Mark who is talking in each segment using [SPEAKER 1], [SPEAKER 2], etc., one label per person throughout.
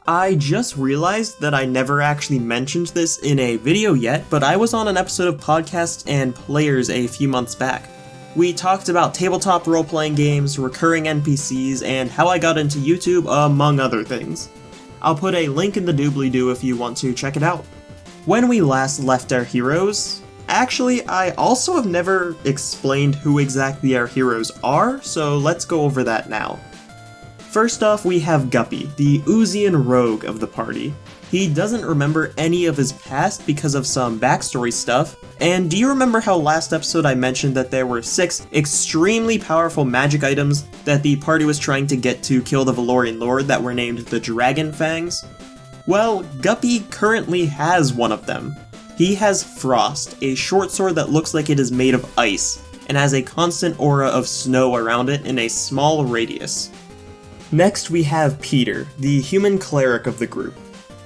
[SPEAKER 1] I just realized that I never actually mentioned this in a video yet, but I was on an episode of Podcast and Players a few months back. We talked about tabletop role-playing games, recurring NPCs, and how I got into YouTube, among other things. I'll put a link in the doobly-doo if you want to check it out. When we last left our heroes, actually, I also have never explained who exactly our heroes are, so let's go over that now. First off, we have Guppy, the Uzian rogue of the party. He doesn't remember any of his past because of some backstory stuff, and do you remember how last episode I mentioned that there were 6 extremely powerful magic items that the party was trying to get to kill the Valorian Lord that were named the Dragon Fangs? Well, Guppy currently has one of them. He has Frost, a short sword that looks like it is made of ice, and has a constant aura of snow around it in a small radius. Next we have Peter, the human cleric of the group.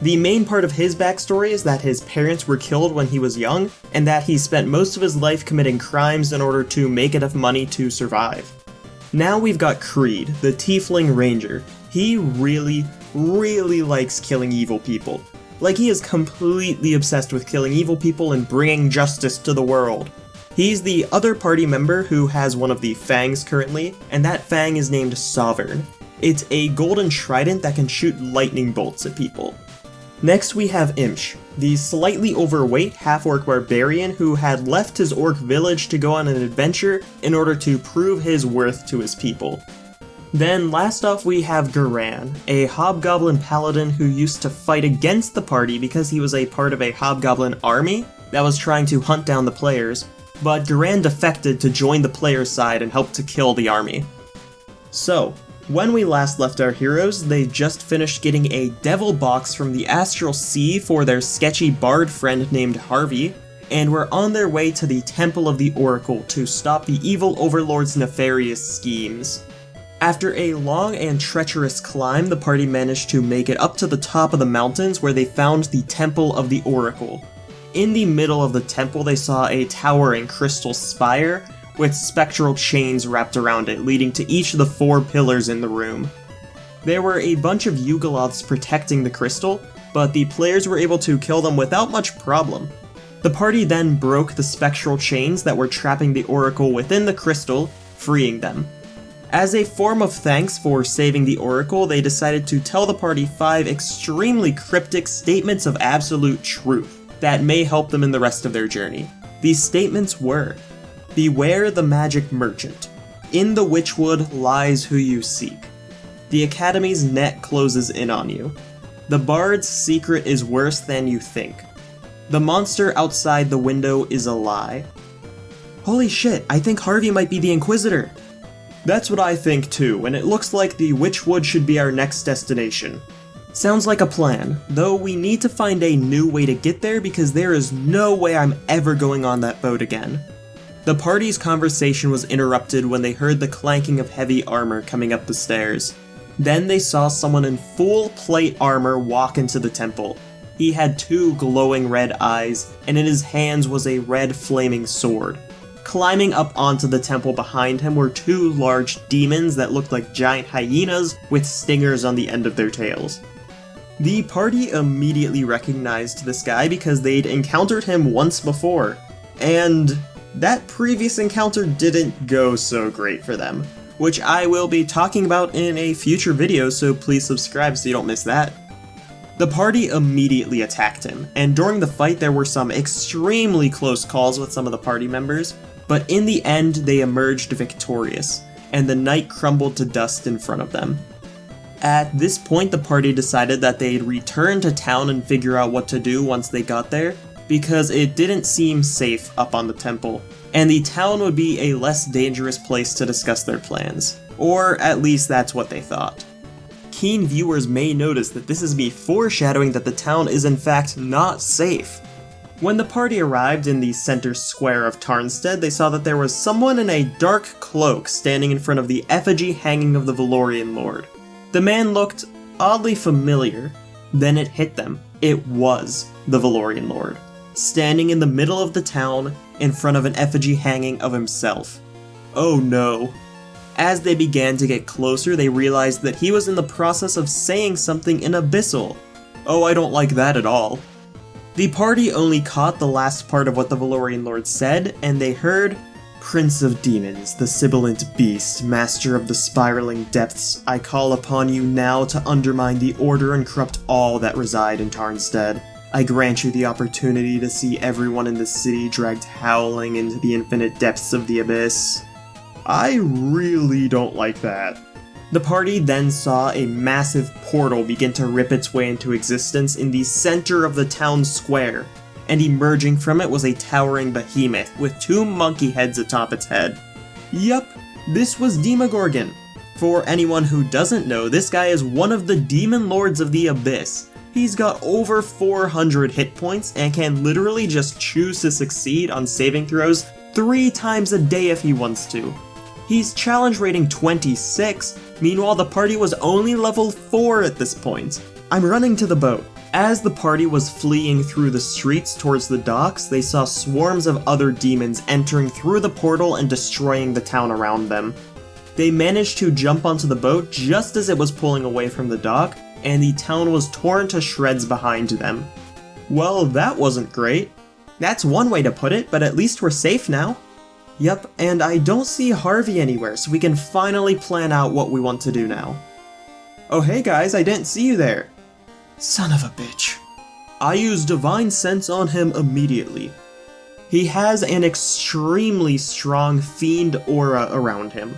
[SPEAKER 1] The main part of his backstory is that his parents were killed when he was young, and that he spent most of his life committing crimes in order to make enough money to survive. Now we've got Creed, the tiefling ranger. He really likes killing evil people. Like, he is completely obsessed with killing evil people and bringing justice to the world. He's the other party member who has one of the fangs currently, and that fang is named Sovereign. It's a golden trident that can shoot lightning bolts at people. Next we have Imsh, the slightly overweight half-orc barbarian who had left his orc village to go on an adventure in order to prove his worth to his people. Then last off we have Garan, a hobgoblin paladin who used to fight against the party because he was a part of a hobgoblin army that was trying to hunt down the players, but Garan defected to join the players' side and helped to kill the army. So, when we last left our heroes, they just finished getting a devil box from the Astral Sea for their sketchy bard friend named Harvey, and were on their way to the Temple of the Oracle to stop the evil overlord's nefarious schemes. After a long and treacherous climb, the party managed to make it up to the top of the mountains where they found the Temple of the Oracle. In the middle of the temple, they saw a towering crystal spire with spectral chains wrapped around it, leading to each of the 4 pillars in the room. There were a bunch of Yugoloths protecting the crystal, but the players were able to kill them without much problem. The party then broke the spectral chains that were trapping the Oracle within the crystal, freeing them. As a form of thanks for saving the Oracle, they decided to tell the party 5 extremely cryptic statements of absolute truth that may help them in the rest of their journey. These statements were: beware the magic merchant. In the Witchwood lies who you seek. The Academy's net closes in on you. The bard's secret is worse than you think. The monster outside the window is a lie. Holy shit, I think Harvey might be the Inquisitor. That's what I think too, and it looks like the Witchwood should be our next destination. Sounds like a plan, though we need to find a new way to get there because there is no way I'm ever going on that boat again. The party's conversation was interrupted when they heard the clanking of heavy armor coming up the stairs. Then they saw someone in full plate armor walk into the temple. He had 2 glowing red eyes, and in his hands was a red flaming sword. Climbing up onto the temple behind him were 2 large demons that looked like giant hyenas with stingers on the end of their tails. The party immediately recognized this guy because they'd encountered him once before, and that previous encounter didn't go so great for them, which I will be talking about in a future video, so please subscribe so you don't miss that. The party immediately attacked him, and during the fight there were some extremely close calls with some of the party members, but in the end they emerged victorious, and the night crumbled to dust in front of them. At this point the party decided that they'd return to town and figure out what to do once they got there, because it didn't seem safe up on the temple, and the town would be a less dangerous place to discuss their plans. Or at least that's what they thought. Keen viewers may notice that this is me foreshadowing that the town is in fact not safe. When the party arrived in the center square of Tarnstead, they saw that there was someone in a dark cloak standing in front of the effigy hanging of the Valorian Lord. The man looked oddly familiar. Then it hit them. It was the Valorian Lord, standing in the middle of the town in front of an effigy hanging of himself. Oh no. As they began to get closer, they realized that he was in the process of saying something in Abyssal. Oh, I don't like that at all. The party only caught the last part of what the Valorian Lord said, and they heard, "Prince of Demons, the sibilant beast, master of the spiraling depths, I call upon you now to undermine the order and corrupt all that reside in Tarnstead. I grant you the opportunity to see everyone in the city dragged howling into the infinite depths of the abyss." I really don't like that. The party then saw a massive portal begin to rip its way into existence in the center of the town square, and emerging from it was a towering behemoth with 2 monkey heads atop its head. Yup, this was Demogorgon. For anyone who doesn't know, this guy is one of the demon lords of the abyss. He's got over 400 hit points and can literally just choose to succeed on saving throws 3 times a day if he wants to. He's challenge rating 26, meanwhile the party was only level 4 at this point. I'm running to the boat. As the party was fleeing through the streets towards the docks, they saw swarms of other demons entering through the portal and destroying the town around them. They managed to jump onto the boat just as it was pulling away from the dock, and the town was torn to shreds behind them. Well, that wasn't great. That's one way to put it, but at least we're safe now. Yep, and I don't see Harvey anywhere, so we can finally plan out what we want to do now. Oh hey guys, I didn't see you there. Son of a bitch. I used Divine Sense on him immediately. He has an extremely strong fiend aura around him.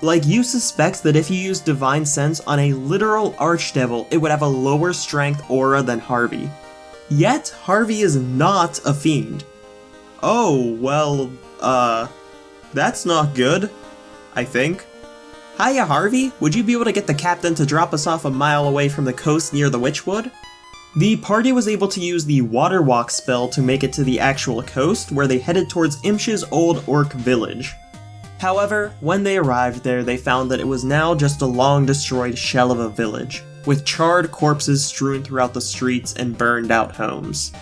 [SPEAKER 1] Like, you suspect that if you use Divine Sense on a literal archdevil, it would have a lower strength aura than Harvey. Yet, Harvey is not a fiend. Oh, well, that's not good, I think. Hiya, Harvey, would you be able to get the captain to drop us off a mile away from the coast near the Witchwood? The party was able to use the Water Walk spell to make it to the actual coast, where they headed towards Imsh's old orc village. However, when they arrived there, they found that it was now just a long-destroyed shell of a village, with charred corpses strewn throughout the streets and burned-out homes.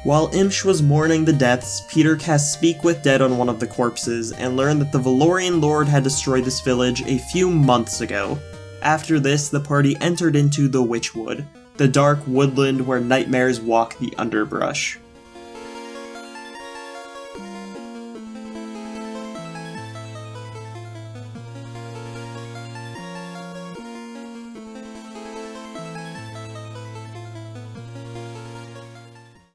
[SPEAKER 1] While Imsh was mourning the deaths, Peter cast Speak with Dead on one of the corpses and learned that the Valorian Lord had destroyed this village a few months ago. After this, the party entered into the Witchwood, the dark woodland where nightmares walk the underbrush.